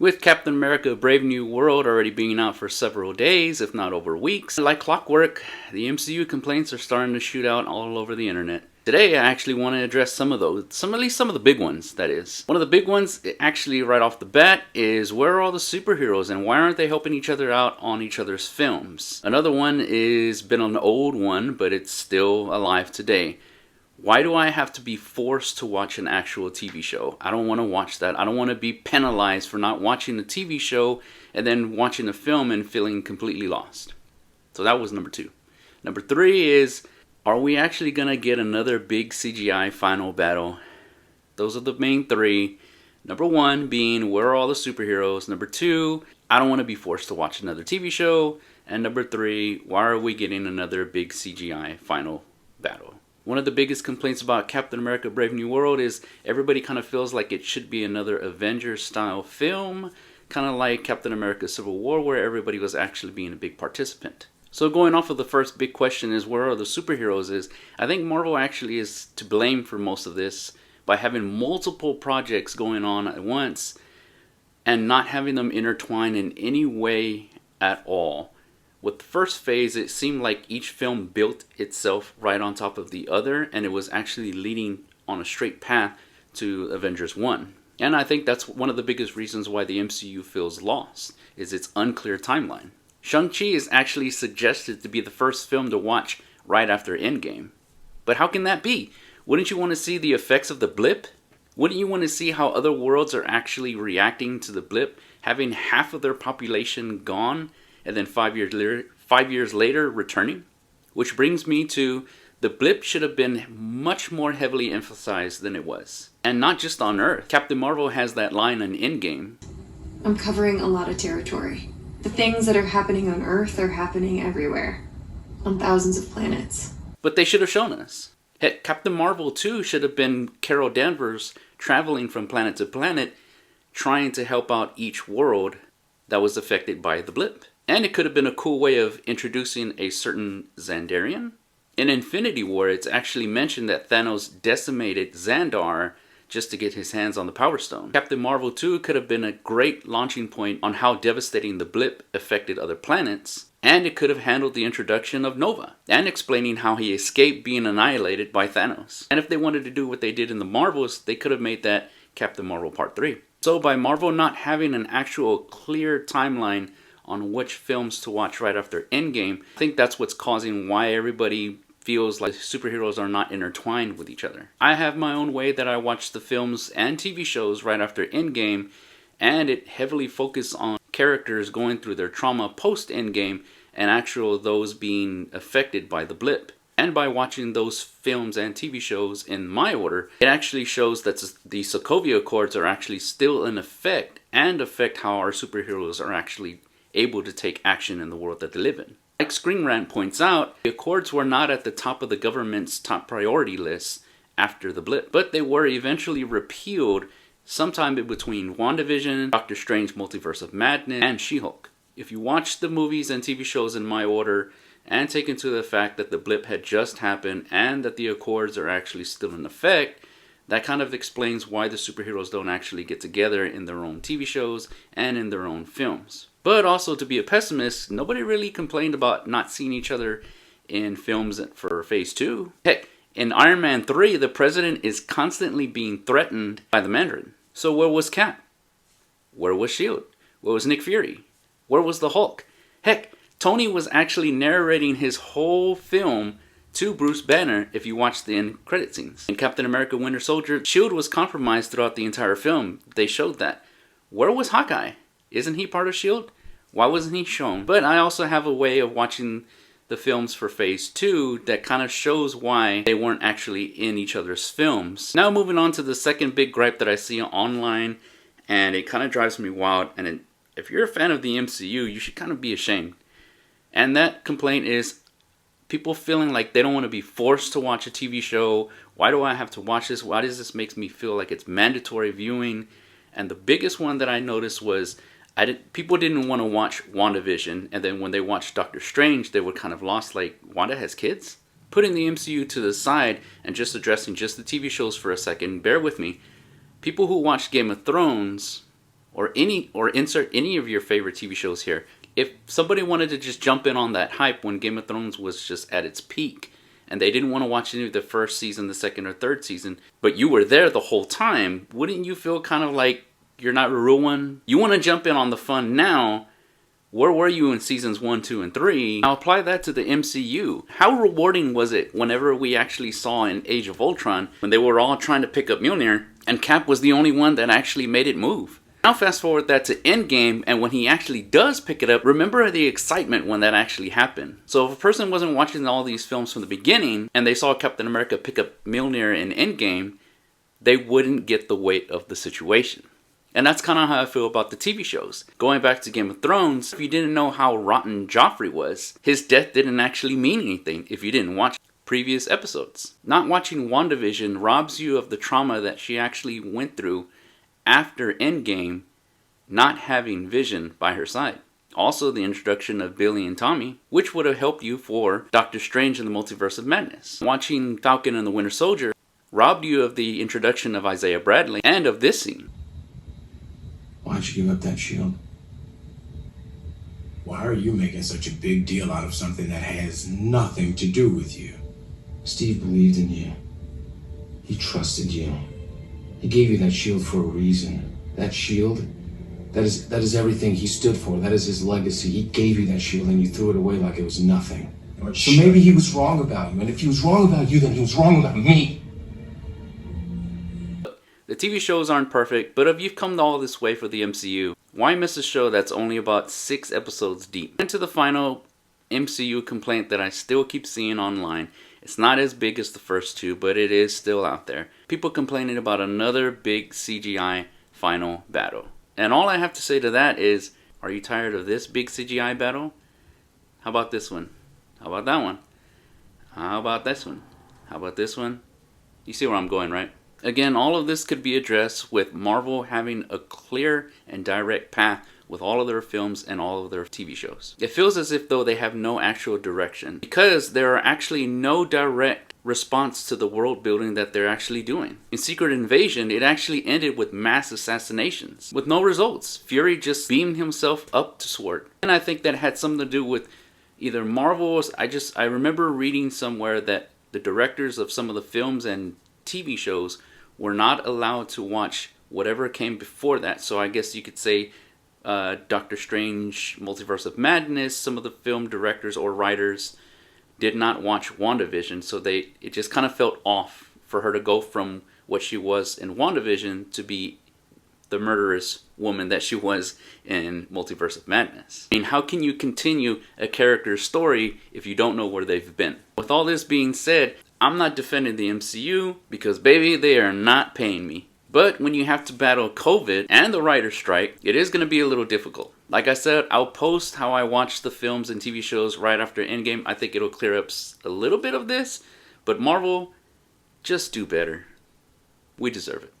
With Captain America Brave New World already being out for several days, if not over weeks, like clockwork, the MCU complaints are starting to shoot out all over the internet. Today I actually want to address some of those, at least some of the big ones, that is. One of the big ones, actually right off the bat, is where are all the superheroes and why aren't they helping each other out on each other's films? Another one is been an old one, but it's still alive today. Why do I have to be forced to watch an actual TV show? I don't want to watch that. I don't want to be penalized for not watching the TV show and then watching the film and feeling completely lost. So that was number 2. Number 3 is, are we actually going to get another big CGI final battle? Those are the main 3. Number 1 being, where are all the superheroes? Number 2, I don't want to be forced to watch another TV show. And number 3, why are we getting another big CGI final battle? One of the biggest complaints about Captain America Brave New World is everybody kind of feels like it should be another Avengers style film, kind of like Captain America Civil War, where everybody was actually being a big participant. So going off of the first big question is, where are the superheroes, is I think Marvel actually is to blame for most of this by having multiple projects going on at once and not having them intertwine in any way at all. With the first phase, it seemed like each film built itself right on top of the other, and it was actually leading on a straight path to Avengers 1. And I think that's one of the biggest reasons why the MCU feels lost, is its unclear timeline. Shang-Chi is actually suggested to be the first film to watch right after Endgame. But how can that be? Wouldn't you want to see the effects of the blip? Wouldn't you want to see how other worlds are actually reacting to the blip, having half of their population gone, and then 5 years later returning? Which brings me to, the blip should have been much more heavily emphasized than it was. And not just on Earth. Captain Marvel has that line in Endgame. I'm covering a lot of territory. The things that are happening on Earth are happening everywhere. On thousands of planets. But they should have shown us. Heck, Captain Marvel 2 should have been Carol Danvers traveling from planet to planet, trying to help out each world that was affected by the blip. And it could have been a cool way of introducing a certain Xandarian. In Infinity War, it's actually mentioned that Thanos decimated Xandar just to get his hands on the Power Stone. Captain Marvel 2 could have been a great launching point on how devastating the blip affected other planets. And it could have handled the introduction of Nova and explaining how he escaped being annihilated by Thanos. And if they wanted to do what they did in the Marvels, they could have made that Captain Marvel Part 3. So by Marvel not having an actual clear timeline on which films to watch right after Endgame, I think that's what's causing why everybody feels like superheroes are not intertwined with each other. I have my own way that I watch the films and TV shows right after Endgame, and it heavily focuses on characters going through their trauma post-Endgame and actual those being affected by the blip. And by watching those films and TV shows in my order, it actually shows that the Sokovia Accords are actually still in effect and affect how our superheroes are actually able to take action in the world that they live in. Like Screen Rant points out, the Accords were not at the top of the government's top priority list after the blip, but they were eventually repealed sometime in between WandaVision, Doctor Strange Multiverse of Madness, and She-Hulk. If you watch the movies and TV shows in my order, and take into the fact that the blip had just happened and that the Accords are actually still in effect, that kind of explains why the superheroes don't actually get together in their own TV shows and in their own films. But also, to be a pessimist, nobody really complained about not seeing each other in films for Phase 2. Heck, in Iron Man 3, the president is constantly being threatened by the Mandarin. So where was Cap? Where was S.H.I.E.L.D.? Where was Nick Fury? Where was the Hulk? Heck, Tony was actually narrating his whole film to Bruce Banner if you watch the end credit scenes. In Captain America Winter Soldier, S.H.I.E.L.D. was compromised throughout the entire film. They showed that. Where was Hawkeye? Isn't he part of S.H.I.E.L.D.? Why wasn't he shown? But I also have a way of watching the films for Phase 2 that kind of shows why they weren't actually in each other's films. Now moving on to the second big gripe that I see online, and it kind of drives me wild, and if you're a fan of the MCU, you should kind of be ashamed. And that complaint is people feeling like they don't want to be forced to watch a TV show. Why do I have to watch this? Why does this make me feel like it's mandatory viewing? And the biggest one that I noticed was people didn't want to watch WandaVision, and then when they watched Doctor Strange, they were kind of lost, like, Wanda has kids? Putting the MCU to the side and just addressing just the TV shows for a second, bear with me. People who watched Game of Thrones or insert any of your favorite TV shows here. If somebody wanted to just jump in on that hype when Game of Thrones was just at its peak, and they didn't want to watch any of the first season, the second or third season, but you were there the whole time, wouldn't you feel kind of like you're not a real one? You want to jump in on the fun now. Where were you in seasons 1, 2, and 3? Now apply that to the MCU. How rewarding was it whenever we actually saw in Age of Ultron, when they were all trying to pick up Mjolnir, and Cap was the only one that actually made it move? Now fast forward that to Endgame, and when he actually does pick it up, remember the excitement when that actually happened. So if a person wasn't watching all these films from the beginning, and they saw Captain America pick up Mjolnir in Endgame, they wouldn't get the weight of the situation. And that's kind of how I feel about the TV shows. Going back to Game of Thrones, if you didn't know how rotten Joffrey was, his death didn't actually mean anything if you didn't watch previous episodes. Not watching WandaVision robs you of the trauma that she actually went through after Endgame, not having Vision by her side. Also the introduction of Billy and Tommy, which would have helped you for Doctor Strange and the Multiverse of Madness. Watching Falcon and the Winter Soldier robbed you of the introduction of Isaiah Bradley and of this scene. Why'd you give up that shield? Why are you making such a big deal out of something that has nothing to do with you? Steve believed in you. He trusted you. He gave you that shield for a reason. That shield, that is everything he stood for. That is his legacy. He gave you that shield and you threw it away like it was nothing. So maybe he was wrong about you. And if he was wrong about you, then he was wrong about me. The TV shows aren't perfect, but if you've come all this way for the MCU, why miss a show that's only about 6 episodes deep? And to the final MCU complaint that I still keep seeing online. It's not as big as the first 2, but it is still out there. People complaining about another big CGI final battle. And all I have to say to that is, are you tired of this big CGI battle? How about this one? How about that one? How about this one? How about this one? You see where I'm going, right? Again, all of this could be addressed with Marvel having a clear and direct path with all of their films and all of their TV shows. It feels as if though they have no actual direction, because there are actually no direct response to the world building that they're actually doing. In Secret Invasion, it actually ended with mass assassinations with no results. Fury just beamed himself up to Sword. And I think that had something to do with either Marvel's, I remember reading somewhere that the directors of some of the films and TV shows were not allowed to watch whatever came before that. So I guess you could say Doctor Strange, Multiverse of Madness, some of the film directors or writers did not watch WandaVision. So it just kind of felt off for her to go from what she was in WandaVision to be the murderous woman that she was in Multiverse of Madness. I mean, how can you continue a character's story if you don't know where they've been? With all this being said, I'm not defending the MCU because, baby, they are not paying me. But when you have to battle COVID and the writer's strike, it is going to be a little difficult. Like I said, I'll post how I watch the films and TV shows right after Endgame. I think it'll clear up a little bit of this. But Marvel, just do better. We deserve it.